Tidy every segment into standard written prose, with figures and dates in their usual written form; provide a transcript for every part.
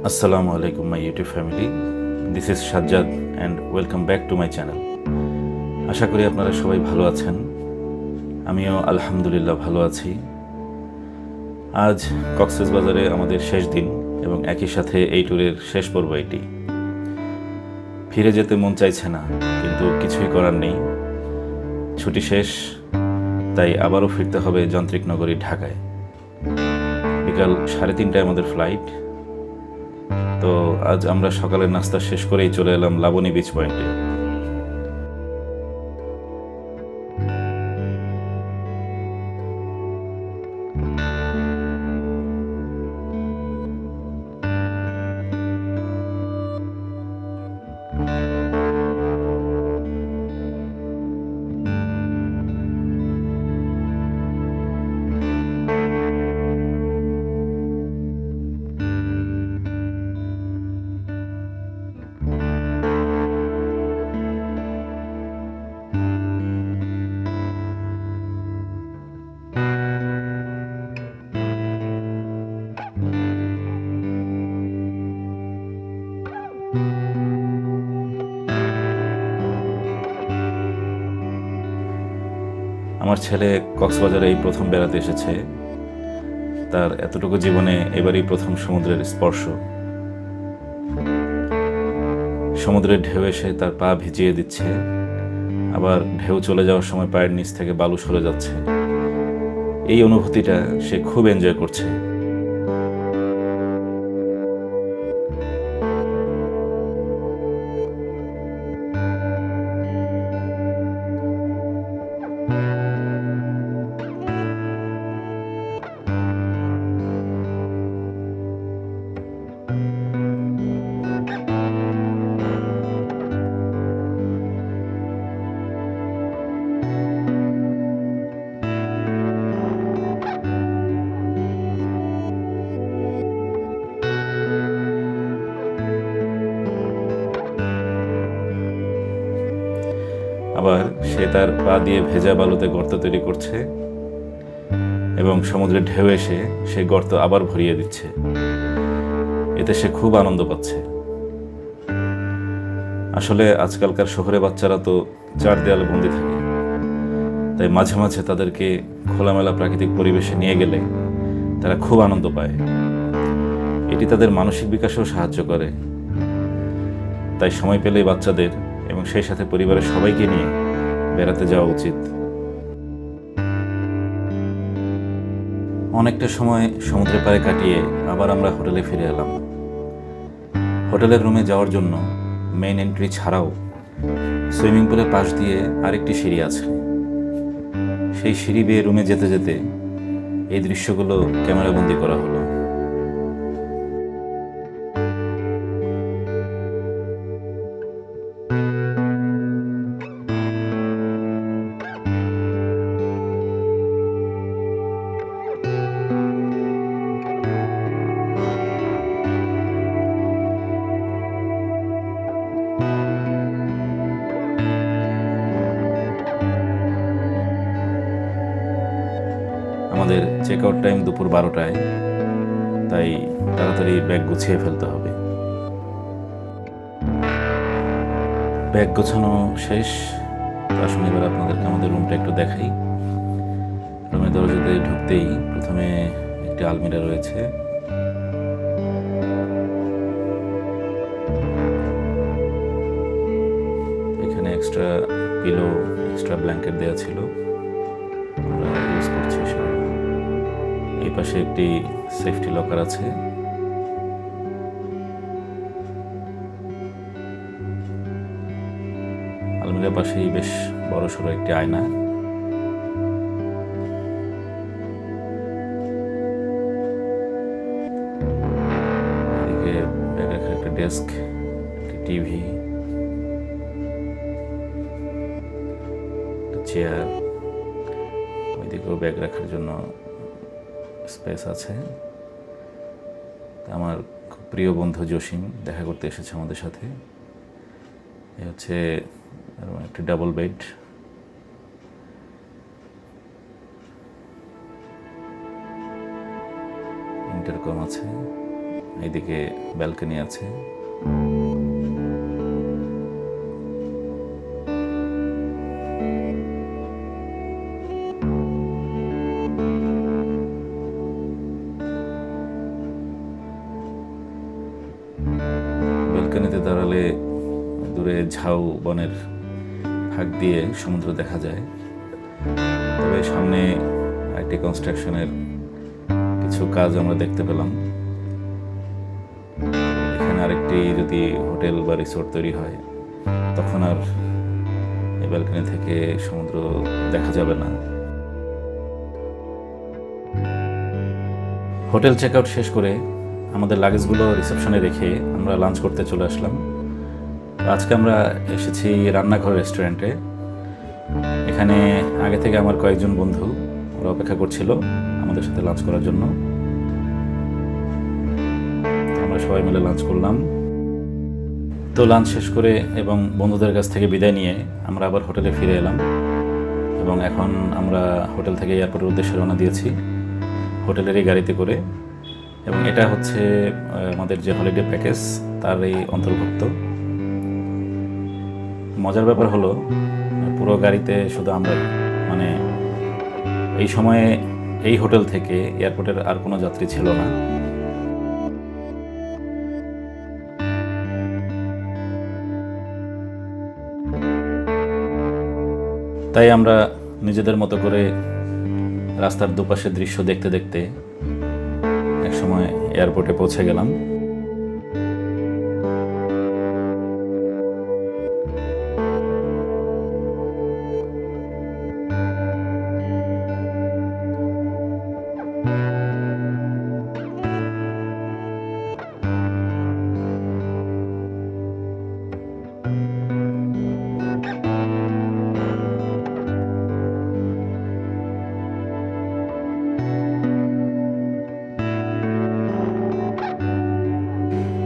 Assalamu alaikum my YouTube family. This is Sazzad and welcome back to my channel. আশা করি আপনারা সবাই ভালো আছেন। আমিও আলহামদুলিল্লাহ ভালো আছি। আজ কক্সবাজারে আমাদের শেষ দিন এবং একই সাথে এই ট্যুরের শেষ পর্ব এটি। ফিরে যেতে মন চাইছে না, কিন্তু কিছুই করার নেই। ছুটি শেষ, তাই আবারও ফিরতে হবে যান্ত্রিক নগরী ঢাকায়। বিকাল 3:30টায় আমাদের ফ্লাইট। তো আজ আমরা সকালের নাস্তা শেষ করেই চলে এলাম লাবণী বিচ পয়েন্টে। আমার ছেলে কক্সবাজারে এই প্রথম বেড়াতে এসেছে। তার এতটুকু জীবনে এবারই প্রথম সমুদ্রের স্পর্শ। সমুদ্রের ঢেউ এসে তার পা ভিজিয়ে দিচ্ছে, আবার ঢেউ চলে যাওয়ার সময় পায়ের নিচ থেকে বালু সরে যাচ্ছে। এই অনুভূতিটা সে খুব এনজয় করছে। আবার সে তার পা দিয়ে ভেজা বালুতে গর্ত তৈরি করছে এবং সমুদ্রের ঢেউ এসে সেই গর্ত আবার ভরিয়ে দিচ্ছে। এতে সে খুব আনন্দ পাচ্ছে। আসলে আজকালকার শহরে বাচ্চারা তো 4 দেয়ালে বন্দি থাকে, তাই মাঝে মাঝে তাদেরকে খোলামেলা প্রাকৃতিক পরিবেশে নিয়ে গেলে তারা খুব আনন্দ পায়। এটি তাদের মানসিক বিকাশেও সাহায্য করে। তাই সময় পেলেই বাচ্চাদের এবং সেই সাথে পরিবারের সবাইকে নিয়ে বেড়াতে যাওয়া উচিত। অনেকটা সময় সমুদ্রের পাড়ে কাটিয়ে আবার আমরা হোটেলে ফিরে এলাম। হোটেলের রুমে যাওয়ার জন্য মেইন এন্ট্রি ছাড়াও সুইমিং পুলের পাশ দিয়ে আরেকটি সিঁড়ি আছে। সেই সিঁড়ি বেয়ে রুমে যেতে যেতে এই দৃশ্যগুলো ক্যামেরাবন্দি করা হলো। আমাদের চেক আউট টাইম দুপুর 12টায়, তাই তাড়াতাড়ি ব্যাগ গুছিয়ে ফেলতে হবে। ব্যাগ গোছানো শেষ। আসুন এবার আপনাদেরকে আমাদের রুমটা একটু দেখাই। রুমের দরজাতে ঢুকতেই প্রথমে একটি আলমিরা রয়েছে। এখানে এক্সট্রা পিলো, এক্সট্রা ব্ল্যাঙ্কেট দেওয়া ছিল, আমরা ইউজ করছি সেটা। এই পাশে একটি সেফটি লকার আছে। আলমিরার পাশেই বেশ বড় সড়ো একটি আয়না। এদিকে ব্যাগ রাখার একটা ডেস্ক, একটি টিভি, চেয়ার, ওইদিকেও ব্যাগ রাখার জন্য স্পেস আছে। আমার খুব প্রিয় বন্ধু জসিম দেখা করতে এসেছে আমাদের সাথে। এ হচ্ছে একটি ডাবল বেড। ইন্টারকম আছে, এইদিকে ব্যালকনি আছে। ব্যালকনিতে দাঁড়ালে দূরে ঝাউ বনের ফাঁক দিয়ে সমুদ্র দেখা যায়। তবে সামনে একটি কনস্ট্রাকশনের কিছু কাজ আমরা দেখতে পেলাম। এখানে আরেকটি যদি হোটেল বা রিসোর্ট তৈরি হয় তখন আর এই ব্যালকনি থেকে সমুদ্র দেখা যাবে না। হোটেল চেক আউট শেষ করে আমাদের লাগেজগুলো রিসেপশনে রেখে আমরা লাঞ্চ করতে চলে আসলাম। আজকে আমরা এসেছি রান্নাঘর রেস্টুরেন্টে। এখানে আগে থেকে আমার কয়েকজন বন্ধু ওরা অপেক্ষা করছিল আমাদের সাথে লাঞ্চ করার জন্য। আমরা সবাই মিলে লাঞ্চ করলাম। তো লাঞ্চ শেষ করে এবং বন্ধুদের কাছ থেকে বিদায় নিয়ে আমরা আবার হোটেলে ফিরে এলাম এবং এখন আমরা হোটেল থেকে এয়ারপোর্টের উদ্দেশ্যে রওনা দিয়েছি হোটেলেরই গাড়িতে করে। এবং এটা হচ্ছে আমাদের যে হলিডে প্যাকেজ তার এই অন্তর্ভুক্ত। মজার ব্যাপার হলো পুরো গাড়িতে শুধু আমরা, মানে এই সময়ে এই হোটেল থেকে এয়ারপোর্টের আর কোনো যাত্রী ছিল না। তাই আমরা নিজেদের মতো করে রাস্তার দুপাশের দৃশ্য দেখতে দেখতে একসময় এয়ারপোর্টে পৌঁছে গেলাম।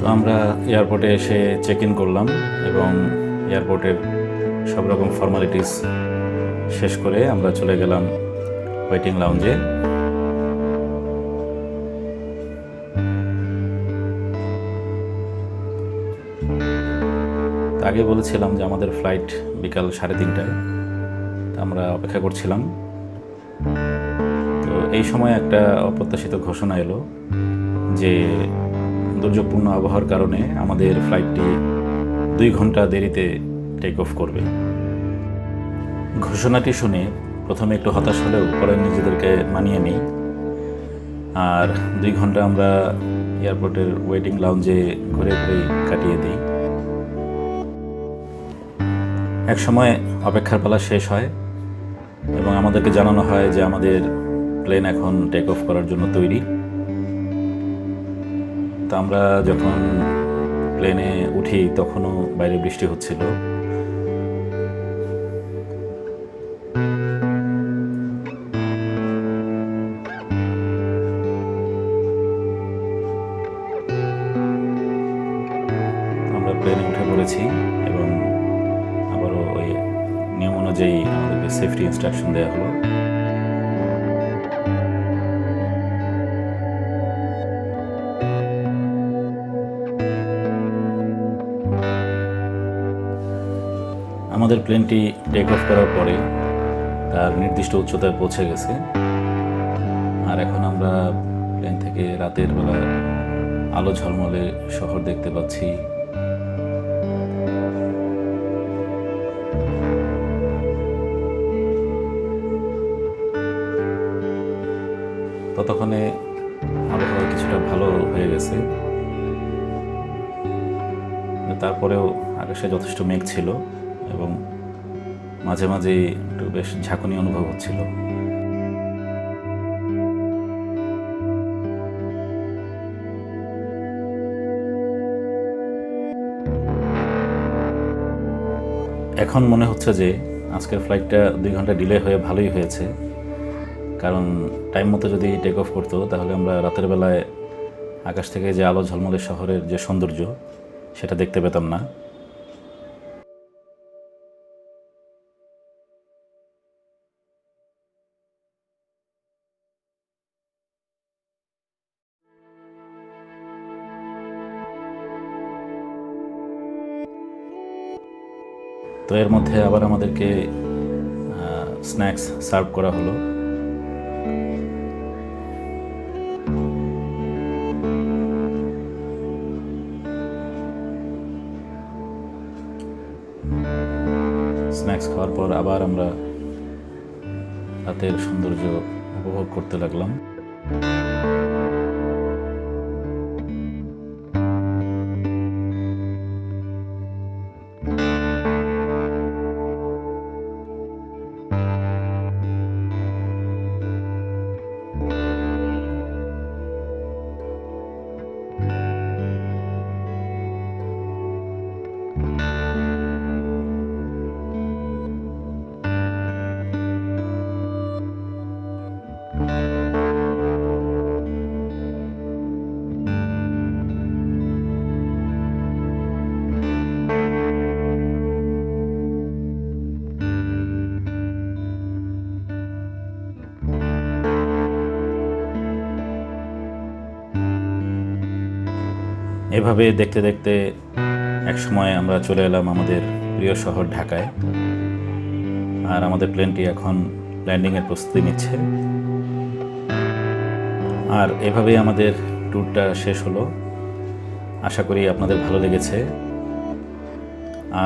তো আমরা এয়ারপোর্টে এসে চেক ইন করলাম এবং এয়ারপোর্টের সব রকম ফর্মালিটিস শেষ করে আমরা চলে গেলাম ওয়েটিং লাউঞ্জে। আগে বলেছিলাম যে আমাদের ফ্লাইট বিকাল 3:30টায়, আমরা অপেক্ষা করছিলাম। তো এই সময় একটা অপ্রত্যাশিত ঘোষণা এলো যে দুর্যোগপূর্ণ আবহাওয়ার কারণে আমাদের ফ্লাইটটি 2 ঘন্টা দেরিতে টেক অফ করবে। ঘোষণাটি শুনে প্রথমে একটু হতাশ হলেও পরে নিজেদেরকে মানিয়ে নিই। আর 2 ঘন্টা আমরা এয়ারপোর্টের ওয়েটিং লাউঞ্জে ঘুরে ঘুরেই কাটিয়ে দিই। এক সময় অপেক্ষার পালা শেষ হয় এবং আমাদেরকে জানানো হয় যে আমাদের প্লেন এখন টেক অফ করার জন্য তৈরি। তা আমরা যখন প্লেনে উঠি তখনও বাইরে বৃষ্টি হচ্ছিল। আমরা প্লেনে উঠে পড়েছি এবং আবারও ওই নিয়ম অনুযায়ী আমাদেরকে সেফটি ইনস্ট্রাকশন দেওয়া হলো। আমাদের প্লেনটি টেক অফ করার পরে তার নির্দিষ্ট উচ্চতায় পৌঁছে গেছে। আর এখন আমরা প্লেন থেকে রাতের বেলা আলো ঝলমলে শহর দেখতে পাচ্ছি। ততক্ষণে আবহাওয়া কিছুটা ভালো হয়ে গেছে, তারপরেও আকাশে যথেষ্ট মেঘ ছিল এবং মাঝে মাঝেই একটু বেশ ঝাঁকুনি অনুভব হচ্ছিল। এখন মনে হচ্ছে যে আজকের ফ্লাইটটা 2 ঘন্টা ডিলে হয়ে ভালোই হয়েছে, কারণ টাইম মতো যদি টেক অফ করতো তাহলে আমরা রাতের বেলায় আকাশ থেকে যে আলো ঝলমলে শহরের যে সৌন্দর্য সেটা দেখতে পেতাম না। তো এর মধ্যে আবার আমাদেরকে স্ন্যাক্স সার্ভ করা হলো। স্ন্যাক্স খাওয়ার পর আবার আমরা রাতের সৌন্দর্য উপভোগ করতে লাগলাম। এভাবে দেখতে দেখতে একসময় আমরা চলে এলাম আমাদের প্রিয় শহর ঢাকায়। আর আমাদের প্লেনটি এখন ল্যান্ডিংয়ের প্রস্তুতি নিচ্ছে। আর এভাবেই আমাদের ট্যুরটা শেষ হলো। আশা করি আপনাদের ভালো লেগেছে।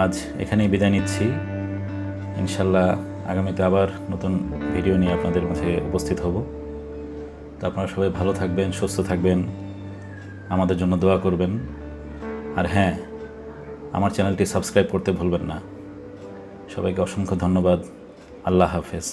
আজ এখানেই বিদায় নিচ্ছি। ইনশাল্লাহ আগামীতে আবার নতুন ভিডিও নিয়ে আপনাদের মাঝে উপস্থিত হব। তো আপনারা সবাই ভালো থাকবেন, সুস্থ থাকবেন, আমাদের জন্য দোয়া করবেন। আর হ্যাঁ, আমার চ্যানেলটি সাবস্ক্রাইব করতে ভুলবেন না। সবাইকে অসংখ্য ধন্যবাদ। আল্লাহ হাফেজ।